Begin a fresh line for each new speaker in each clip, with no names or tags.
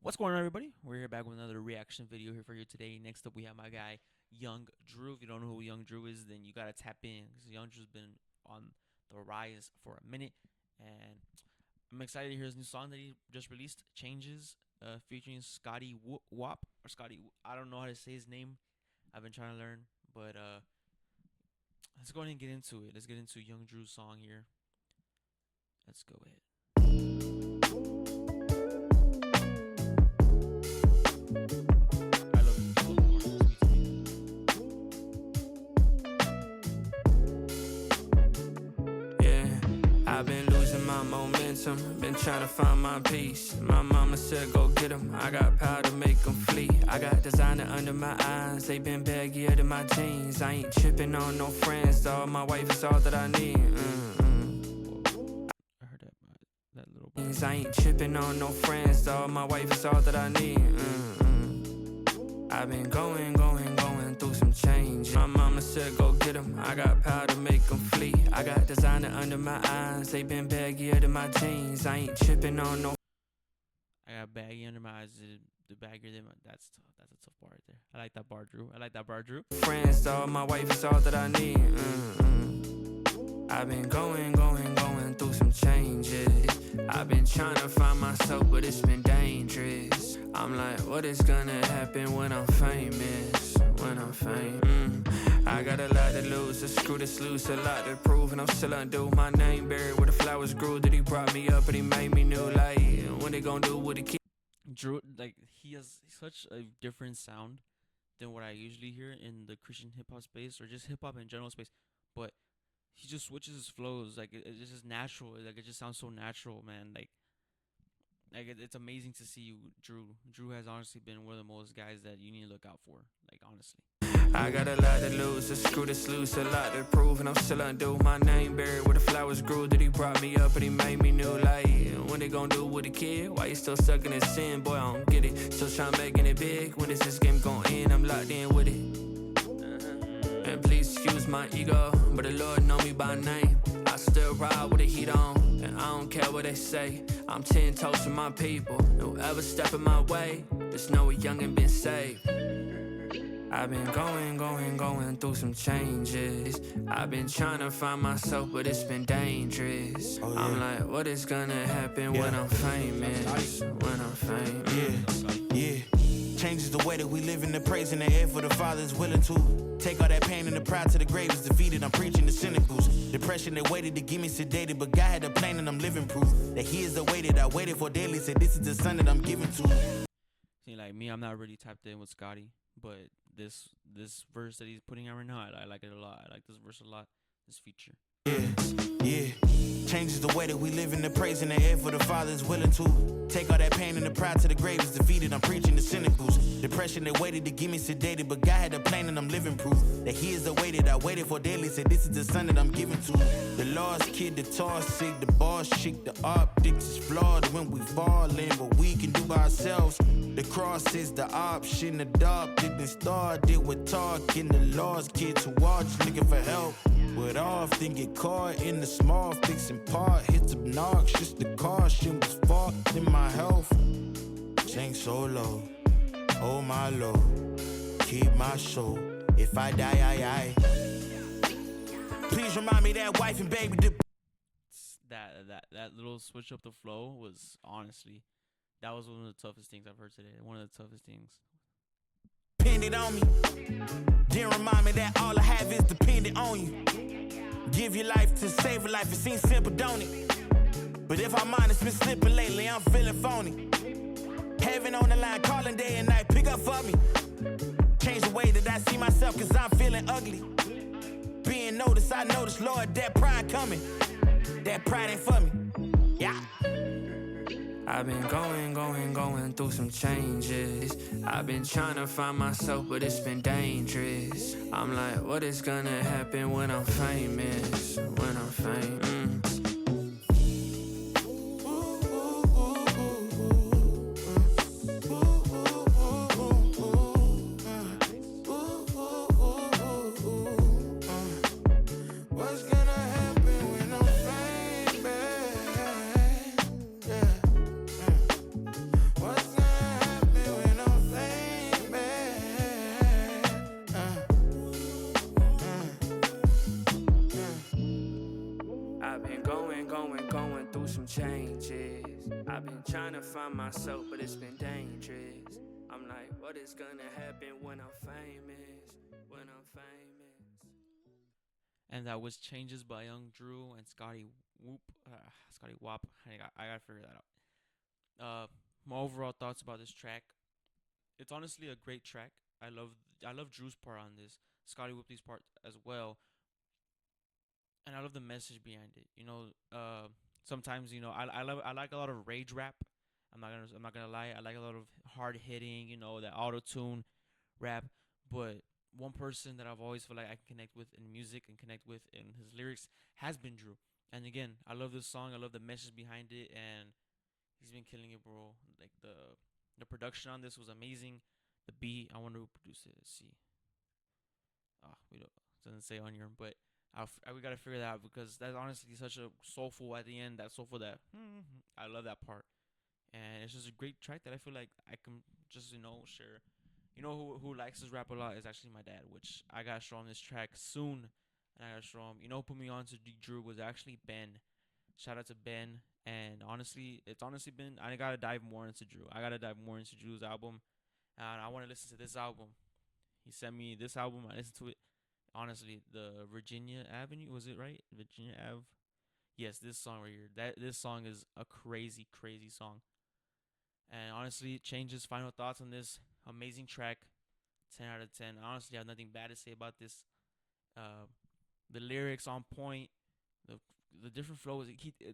What's going on, everybody? We're here back with another reaction video here for you today. Next up, we have my guy Young Drew. If you don't know who Young Drew is, then you gotta tap in because Young Drew's been on the rise for a minute, and I'm excited to hear his new song that he just released, "Changes," featuring Scotty Wop or Scotty. I don't know how to say his name. I've been trying to learn, but let's go ahead and get into it. Let's get into Young Drew's song here. Let's go ahead. I love it. It's a little more sweet to me.
Yeah, I've been losing my momentum, been trying to find my peace. My mama said go get 'em, I got power to make 'em flee. I got designer under my eyes, they been baggier than my jeans. I ain't tripping on no friends, dawg, my wife is all that I need.
I heard that little bit.
I ain't tripping on no friends, dawg, my wife is all that I need. I've been going through some change. My mama said go get 'em, I got power to make 'em flee. I got designer under my eyes, they been baggier than my jeans. I ain't tripping on no.
I got baggy under my eyes. The baggier than my. That's tough. That's a tough bar right there. I like that bar, Drew. I like that bar, Drew.
Friends, dawg, my wife is all that I need. I've been going through some changes. I've been trying to find myself, but it's been dangerous. I'm like, what is gonna happen when I'm famous? When I'm famous. I got a lot to lose, a screw this loose, a lot to prove, and I'm still undo. My name buried where the flowers grew. That he brought me up and he made me new. Like, when they gonna do with the kid?
Drew, like, he has such a different sound than what I usually hear in the Christian hip hop space or just hip hop in general space. But he just switches his flows. Like, it's just natural. Like, it just sounds so natural, man. Like it's amazing to see you, Drew. Drew has honestly been one of the most guys that you need to look out for. Like, honestly.
I got a lot to lose, a screw this loose, a lot to prove, and I'm still undo. My name buried where the flowers grew. That he brought me up and he made me new. Like, when they gonna do with the kid? Why you still stuck in his sin? Boy, I don't get it. Still trying making it big. When is this game gonna end? I'm locked in with it. And please excuse my ego, but the Lord know me by name. I still ride with the heat on, and I don't care what they say. I'm 10 toes to my people. Whoever step in my way, just know a youngin' been saved. I've been going through some changes. I've been trying to find myself, but it's been dangerous. Oh, yeah. I'm like, what is gonna happen when I'm famous? When I'm famous.
Yeah. Changes the way that we live in the praise in the air for the Father is willing to take all that pain and the pride to the grave is defeated. I'm preaching the cynicals. Depression, they waited to give me sedated, but God had a plan and I'm living proof that He is the way that I waited for daily. Said this is the son that I'm giving to.
See, like me, I'm not really tapped in with Scotty, but this verse that he's putting out right now, I like it a lot. I like this verse a lot. This feature.
Yeah. Changes the way that we live in the praise in the air for the Father is willing to take all that pain and the pride to the grave is defeated. I'm preaching the cynicals. Depression, they waited to give me sedated, but God had a plan and I'm living proof that He is the way that I waited for daily. Said this is the son that I'm giving to. The lost kid, the tall sick, the boss chick, the optics is flawed when we fall in, but we can do by ourselves. The cross is the option, adopted and started with talking. The lost kids who watch looking for help would often get caught in the small fixing part. Hits obnoxious, the caution was fought in my health. Sing solo, oh my Lord, keep my soul. If I die, please remind me that wife and baby did.
That little switch up the flow was honestly, that was one of the toughest things I've heard today. One of the toughest things.
Pinned it on me. Then remind me that all I have is dependent on you. Give your life to save a life. It seems simple, don't it? But if I'm honest, been slipping lately. I'm feeling phony. Heaven on the line, calling day and night. Pick up for me. Change the way that I see myself, cause I'm feeling ugly. Being noticed, I noticed, Lord, that pride coming. That pride ain't for me. Yeah.
I've been going through some changes. I've been trying to find myself, but it's been dangerous. I'm like, what is gonna happen when I'm famous? When I'm famous.
What's gonna
find myself, but it's been dangerous. I'm like, what is gonna happen when I'm famous? When I'm famous.
And that was Changes by Young Drew and Scotty Whoop. Scotty Wop. I gotta figure that out. My overall thoughts about this track. It's honestly a great track. I love Drew's part on this. Scotty Whoopty's part as well, and I love the message behind it. Sometimes I like a lot of rage rap. I'm not gonna lie. I like a lot of hard hitting. That auto tune rap. But one person that I've always felt like I can connect with in music and connect with in his lyrics has been Drew. And again, I love this song. I love the message behind it, and he's been killing it, bro. Like the production on this was amazing. The beat, I wonder who produced it. Let's see. We don't it doesn't say on here, but we gotta figure that out because that's honestly such a soulful at the end. That soulful that I love that part, and it's just a great track that I feel like I can just share. Who likes this rap a lot is actually my dad, which I gotta show him this track soon, and I gotta show him. Put me on to Drew was actually Ben. Shout out to Ben, and honestly, it's honestly been I gotta dive more into Drew. I gotta dive more into Drew's album, and I want to listen to this album. He sent me this album. I listened to it. Honestly, the Virginia Avenue, was it right? Virginia Ave. Yes, this song right here. This song is a crazy, crazy song. And honestly, it changes final thoughts on this amazing track. 10 out of 10. Honestly, I have nothing bad to say about this. Uh, the lyrics on point. The the different flows.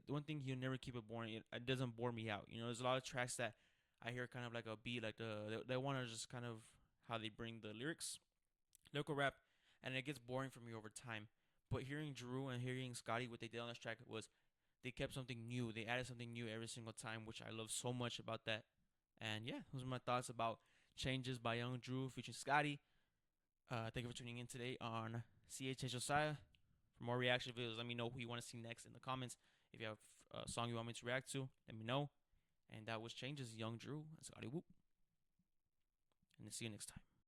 One thing he'll never keep it boring. It doesn't bore me out. There's a lot of tracks that I hear kind of like a beat, like they want to just kind of how they bring the lyrical rap, and it gets boring for me over time. But hearing Drew and hearing Scotty, what they did on this track was they kept something new. They added something new every single time, which I love so much about that. And yeah, those are my thoughts about Changes by Young Drew featuring Scotty. Thank you for tuning in today on CHH Josiah. For more reaction videos, let me know who you want to see next in the comments. If you have a song you want me to react to, let me know. And that was Changes, Young Drew, and Scotty Whoop. And see you next time.